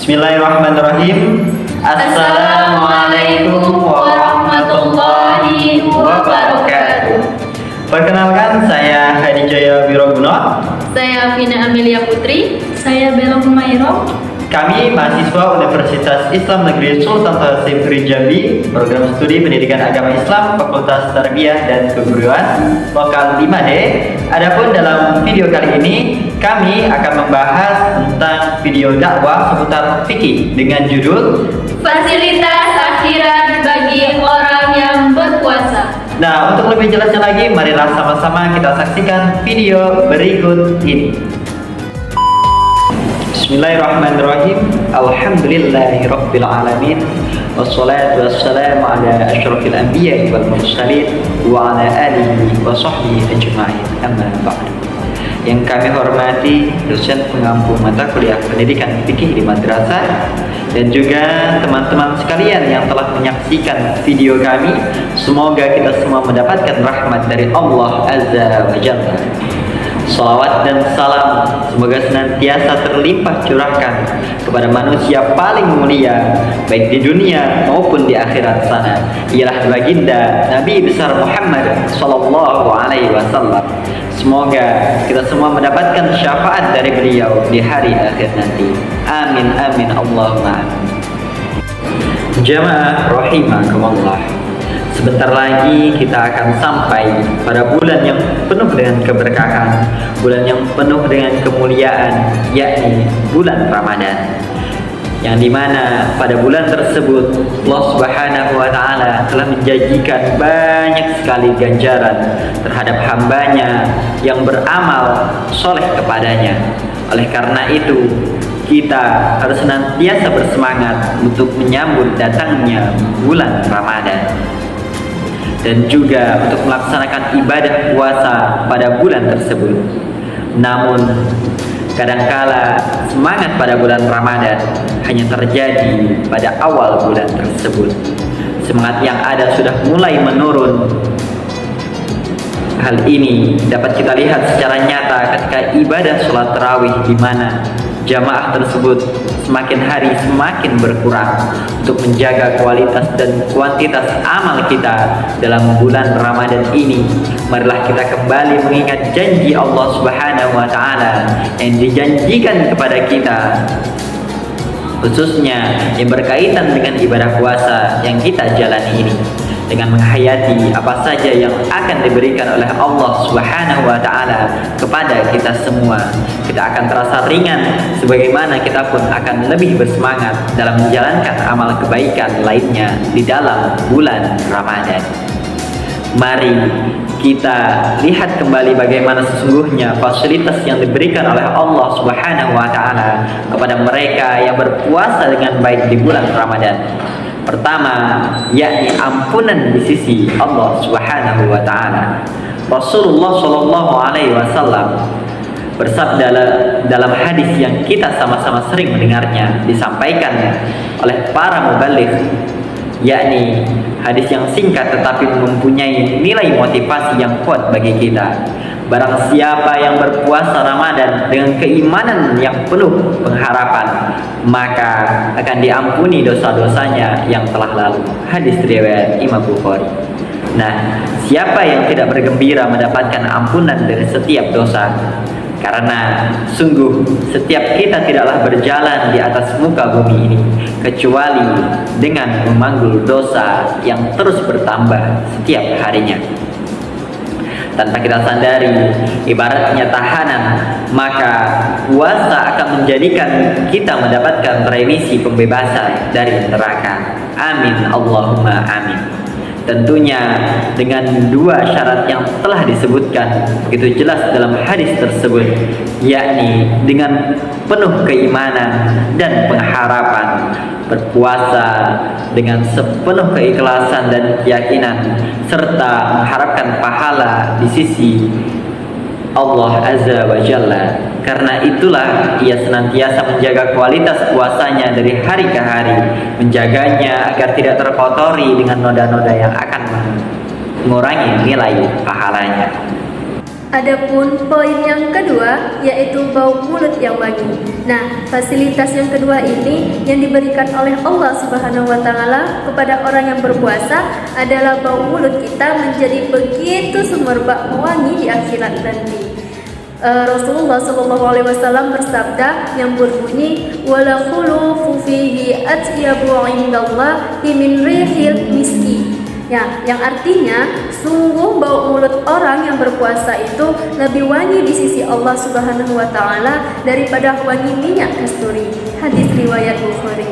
Bismillahirrahmanirrahim. Assalamualaikum warahmatullahi wabarakatuh. Perkenalkan, saya Hadi Jaya Wiroguno. Saya Vina Amelia Putri. Saya Bella Humairo. Kami mahasiswa Universitas Islam Negeri Sultan Toha Puri Jambi, program studi Pendidikan Agama Islam, Fakultas Tarbiyah dan Keguruan, lokal 5D. Adapun dalam video kali ini, kami akan membahas tentang video dakwah seputar fikih dengan judul Fasilitas akhirat bagi orang yang berpuasa. Nah, untuk lebih jelasnya lagi, marilah sama-sama kita saksikan video berikut ini. Bismillahirrahmanirrahim. Alhamdulillahirabbil alamin. Wassalatu wassalamu ala asyrafil anbiya'i wal mursalin wa ala alihi wa sahbihi ajma'in. Amma ba'du. Yang kami hormati dosen pengampu mata kuliah pendidikan fikih di madrasah dan juga teman-teman sekalian yang telah menyaksikan video kami. Semoga kita semua mendapatkan rahmat dari Allah Azza wa Jalla. Salawat dan salam semoga senantiasa terlimpah curahkan kepada manusia paling mulia baik di dunia maupun di akhirat sana, ialah baginda Nabi besar Muhammad sallallahu alaihi wasallam. Semoga kita semua mendapatkan syafaat dari beliau di hari akhir nanti. Amin amin Allahumma amin. Jamaah rahimakumullah. Sebentar lagi kita akan sampai pada bulan yang penuh dengan keberkahan, bulan yang penuh dengan kemuliaan, yakni bulan Ramadan. Yang dimana pada bulan tersebut Allah Subhanahu wa Ta'ala telah menjanjikan banyak sekali ganjaran terhadap hambanya yang beramal soleh kepadanya. Oleh karena itu, kita harus senantiasa bersemangat untuk menyambut datangnya bulan Ramadan dan juga untuk melaksanakan ibadah puasa pada bulan tersebut. Namun kadangkala semangat pada bulan Ramadan hanya terjadi pada awal bulan tersebut. Semangat yang ada sudah mulai menurun. Hal ini dapat kita lihat secara nyata ketika ibadah sholat tarawih, di mana jamaah tersebut semakin hari semakin berkurang. Untuk menjaga kualitas dan kuantitas amal kita dalam bulan Ramadan ini, marilah kita kembali mengingat janji Allah Subhanahu wa Ta'ala yang dijanjikan kepada kita, khususnya yang berkaitan dengan ibadah puasa yang kita jalani ini. Dengan menghayati apa saja yang akan diberikan oleh Allah Subhanahu wa Ta'ala kepada kita semua, kita akan terasa ringan, sebagaimana kita pun akan lebih bersemangat dalam menjalankan amal kebaikan lainnya di dalam bulan Ramadan. Mari kita lihat kembali bagaimana sesungguhnya fasilitas yang diberikan oleh Allah Subhanahu wa Ta'ala kepada mereka yang berpuasa dengan baik di bulan Ramadan. Pertama, yakni ampunan di sisi Allah Subhanahu wa Ta'ala. Rasulullah Shallallahu alaihi wasallam bersabda dalam hadis yang kita sama-sama sering mendengarnya, disampaikan oleh para mubaligh, yakni hadis yang singkat tetapi mempunyai nilai motivasi yang kuat bagi kita. Barang siapa yang berpuasa Ramadan dengan keimanan yang penuh pengharapan, maka akan diampuni dosa-dosanya yang telah lalu. Hadis riwayat Imam Bukhari. Nah, siapa yang tidak bergembira mendapatkan ampunan dari setiap dosa? Karena sungguh setiap kita tidaklah berjalan di atas muka bumi ini kecuali dengan memanggul dosa yang terus bertambah setiap harinya. Tanpa kita sadari, ibaratnya tahanan, maka puasa akan menjadikan kita mendapatkan remisi pembebasan dari neraka. Amin Allahumma amin. Tentunya dengan dua syarat yang telah disebutkan begitu jelas dalam hadis tersebut, yakni dengan penuh keimanan dan pengharapan, berpuasa dengan sepenuh keikhlasan dan keyakinan, serta mengharapkan pahala di sisi Allah Azza wa Jalla. Karena itulah ia senantiasa menjaga kualitas puasanya dari hari ke hari, menjaganya agar tidak terkotori dengan noda-noda yang akan mengurangi nilai pahalanya. Adapun poin yang kedua yaitu bau mulut yang wangi. Nah, fasilitas yang kedua ini yang diberikan oleh Allah Subhanahu wa taala kepada orang yang berpuasa adalah bau mulut kita menjadi begitu semerbak wangi di akhirat nanti. Rasulullah Shallallahu Alaihi Wasallam bersabda yang berbunyi wala khulufu fihi atyabu indallahi min rihil miski. Ya, yang artinya sungguh bau mulut orang yang berpuasa itu lebih wangi di sisi Allah Subhanahu wa taala daripada wangi minyak kasturi. Hadis riwayat Bukhari.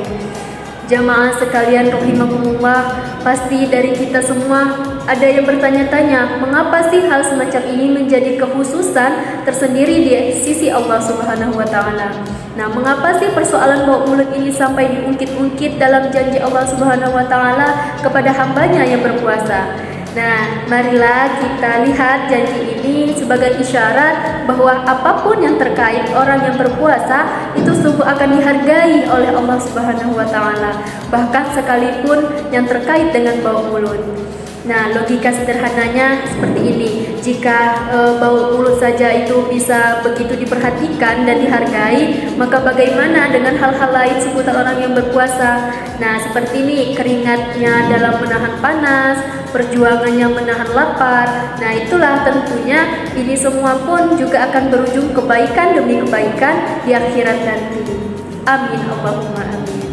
Jamaah sekalian rahimakumullah, pasti dari kita semua ada yang bertanya-tanya, mengapa sih hal semacam ini menjadi kekhususan tersendiri di sisi Allah Subhanahu wa taala? Nah, mengapa sih persoalan bau mulut ini sampai diungkit-ungkit dalam janji Allah Subhanahu wa taala kepada hambanya yang berpuasa? Nah, marilah kita lihat janji ini sebagai isyarat bahwa apapun yang terkait orang yang berpuasa itu sungguh akan dihargai oleh Allah Subhanahu wa taala, bahkan sekalipun yang terkait dengan bau mulut. Nah, logika sederhananya seperti ini. Jika bau mulut saja itu bisa begitu diperhatikan dan dihargai, maka bagaimana dengan hal-hal lain seputar orang yang berpuasa? Nah, seperti ini, keringatnya dalam menahan panas, perjuangannya menahan lapar. Nah, itulah tentunya ini semua pun juga akan berujung kebaikan demi kebaikan di akhirat nanti. Amin Allahumma amin.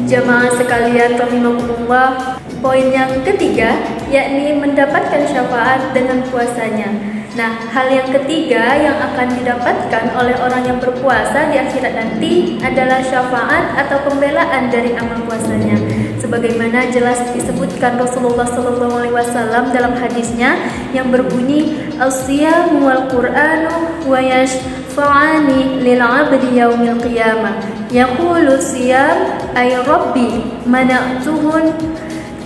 Jamaah sekalian rahimakumullah, poin yang ketiga yakni mendapatkan syafaat dengan puasanya. Nah, hal yang ketiga yang akan didapatkan oleh orang yang berpuasa di akhirat nanti adalah syafaat atau pembelaan dari amal puasanya. Sebagaimana jelas disebutkan Rasulullah SAW dalam hadisnya yang berbunyi as-siyamu wal qur'anu wa yashfa'ani lil 'abdi yaumil qiyamah. Yaqulu siyam ay rabbi mana'tuhun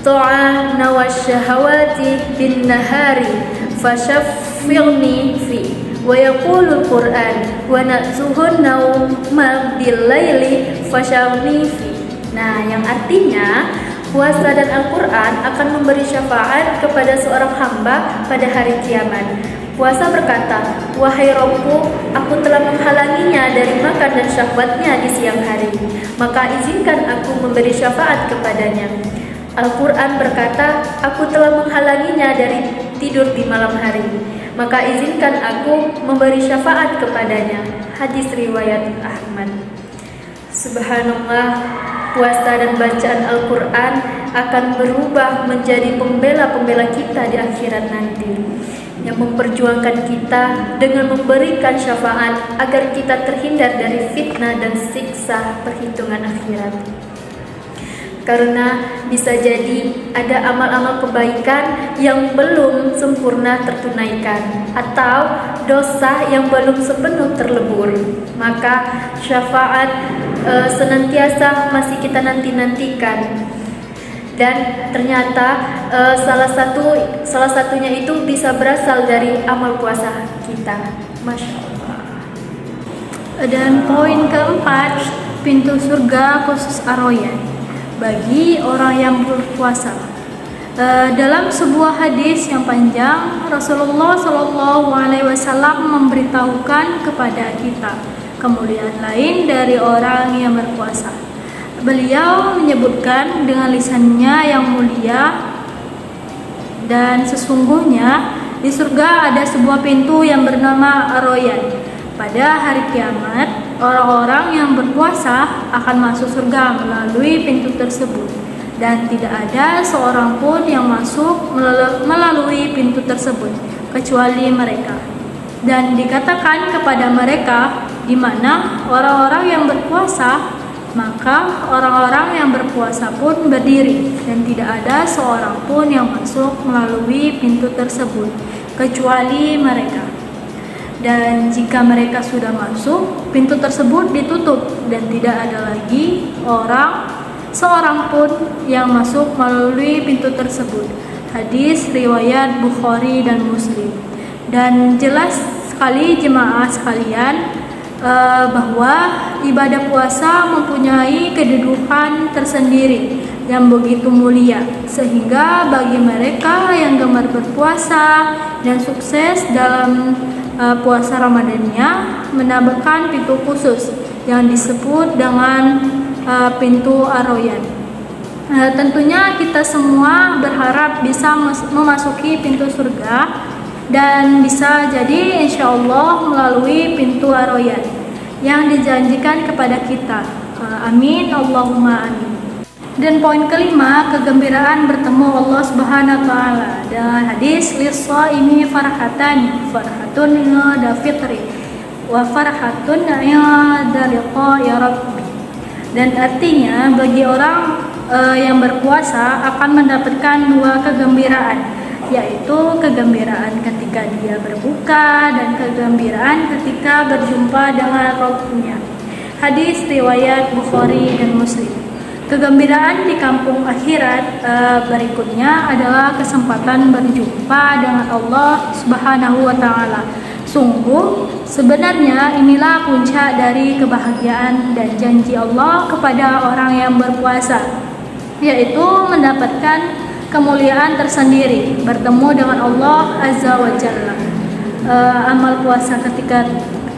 ta'ana wasyahawati bin nahari fashaffi'ni fi wa yaqulu al-Qur'an wa na'tuhun nauma bil laili fashaffi'ni fi. Nah, yang artinya puasa dan Al-Quran akan memberi syafaat kepada seorang hamba pada hari kiamat. Puasa berkata, wahai Rabbku, aku telah menghalanginya dari makan dan syahwatnya di siang hari, maka izinkan aku memberi syafaat kepadanya. Al-Quran berkata, aku telah menghalanginya dari tidur di malam hari, maka izinkan aku memberi syafaat kepadanya. Hadis riwayat Ahmad. Subhanallah, puasa dan bacaan Al-Quran akan berubah menjadi pembela-pembela kita di akhirat nanti, yang memperjuangkan kita dengan memberikan syafaat agar kita terhindar dari fitnah dan siksa perhitungan akhirat. Karena bisa jadi ada amal-amal kebaikan yang belum sempurna tertunaikan atau dosa yang belum sepenuh terlebur, maka syafaat senantiasa masih kita nanti-nantikan. Dan ternyata salah satunya itu bisa berasal dari amal puasa kita. Masya Allah. Dan poin keempat, pintu surga khusus Ar-Rayyan bagi orang yang berpuasa. Dalam sebuah hadis yang panjang, Rasulullah SAW memberitahukan kepada kita kemuliaan lain dari orang yang berpuasa. Beliau menyebutkan dengan lisannya yang mulia, dan sesungguhnya di surga ada sebuah pintu yang bernama Ar-Rayyan. Pada hari kiamat, orang-orang yang berpuasa akan masuk surga melalui pintu tersebut, dan tidak ada seorang pun yang masuk melalui pintu tersebut kecuali mereka. Dan dikatakan kepada mereka, di mana orang-orang yang berpuasa, maka orang-orang yang berpuasa pun berdiri, dan tidak ada seorang pun yang masuk melalui pintu tersebut kecuali mereka. Dan jika mereka sudah masuk, pintu tersebut ditutup dan tidak ada lagi seorang pun yang masuk melalui pintu tersebut. Hadis riwayat Bukhari dan Muslim. Dan jelas sekali jemaah sekalian, bahwa ibadah puasa mempunyai kedudukan tersendiri yang begitu mulia, sehingga bagi mereka yang gemar berpuasa dan sukses dalam puasa Ramadannya menambahkan pintu khusus yang disebut dengan pintu Ar-Rayyan. Tentunya kita semua berharap bisa memasuki pintu surga dan bisa jadi insya Allah melalui pintu Ar-Rayyan yang dijanjikan kepada kita. Amin, Allahumma amin. Dan poin kelima, kegembiraan bertemu Allah Subhanahu wa taala. Dengan hadis lis-shaimi farhatani, farhatun inda fitri wa farhatun inda liqa'i rabbi. Dan artinya bagi orang yang berpuasa akan mendapatkan dua kegembiraan, yaitu kegembiraan ketika dia berbuka dan kegembiraan ketika berjumpa dengan Rabbnya. Hadis riwayat Bukhari dan Muslim. Kegembiraan di kampung akhirat berikutnya adalah kesempatan berjumpa dengan Allah Subhanahu wa taala. Sungguh sebenarnya inilah puncak dari kebahagiaan dan janji Allah kepada orang yang berpuasa, yaitu mendapatkan kemuliaan tersendiri, bertemu dengan Allah Azza wa Jalla. Amal puasa ketika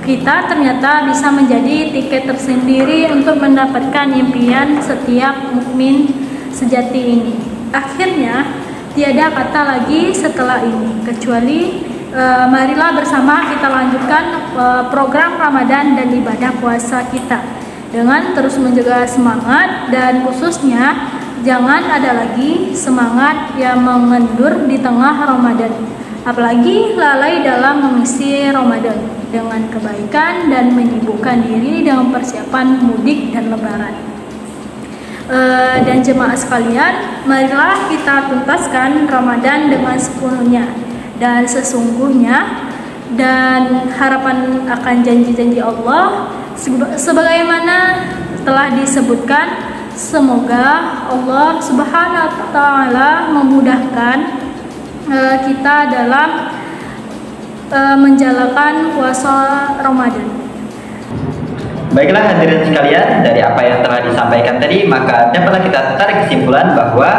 kita ternyata bisa menjadi tiket tersendiri untuk mendapatkan impian setiap mukmin sejati ini. Akhirnya tiada kata lagi setelah ini kecuali marilah bersama kita lanjutkan program Ramadan dan ibadah puasa kita dengan terus menjaga semangat, dan khususnya jangan ada lagi semangat yang mengendur di tengah Ramadan, apalagi lalai dalam mengisi Ramadan dengan kebaikan dan menyibukkan diri dengan persiapan mudik dan lebaran. Dan jemaah sekalian, marilah kita tuntaskan Ramadan dengan sepenuhnya dan sesungguhnya, dan harapan akan janji-janji Allah sebagaimana telah disebutkan. Semoga Allah Subhanahu wa taala memudahkan kita dalam menjalankan puasa Ramadan. Baiklah hadirin sekalian, dari apa yang telah disampaikan tadi, maka dapatlah kita tarik kesimpulan bahwa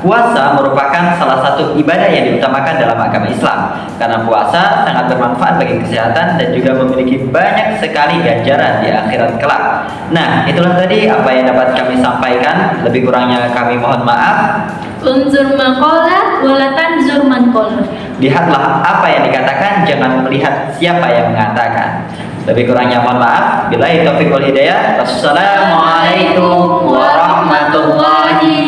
puasa merupakan salah satu ibadah yang diutamakan dalam agama Islam, karena puasa sangat bermanfaat bagi kesehatan dan juga memiliki banyak sekali ganjaran di akhirat kelak. Nah, itulah tadi apa yang dapat kami sampaikan, lebih kurangnya kami mohon maaf. Unzur maqala wala tanzur man qala. Lihatlah apa yang dikatakan, jangan melihat siapa yang mengatakan. Lebih kurangnya mohon maaf. Billahi taufiq wal hidayah. Wassalamualaikum warahmatullahi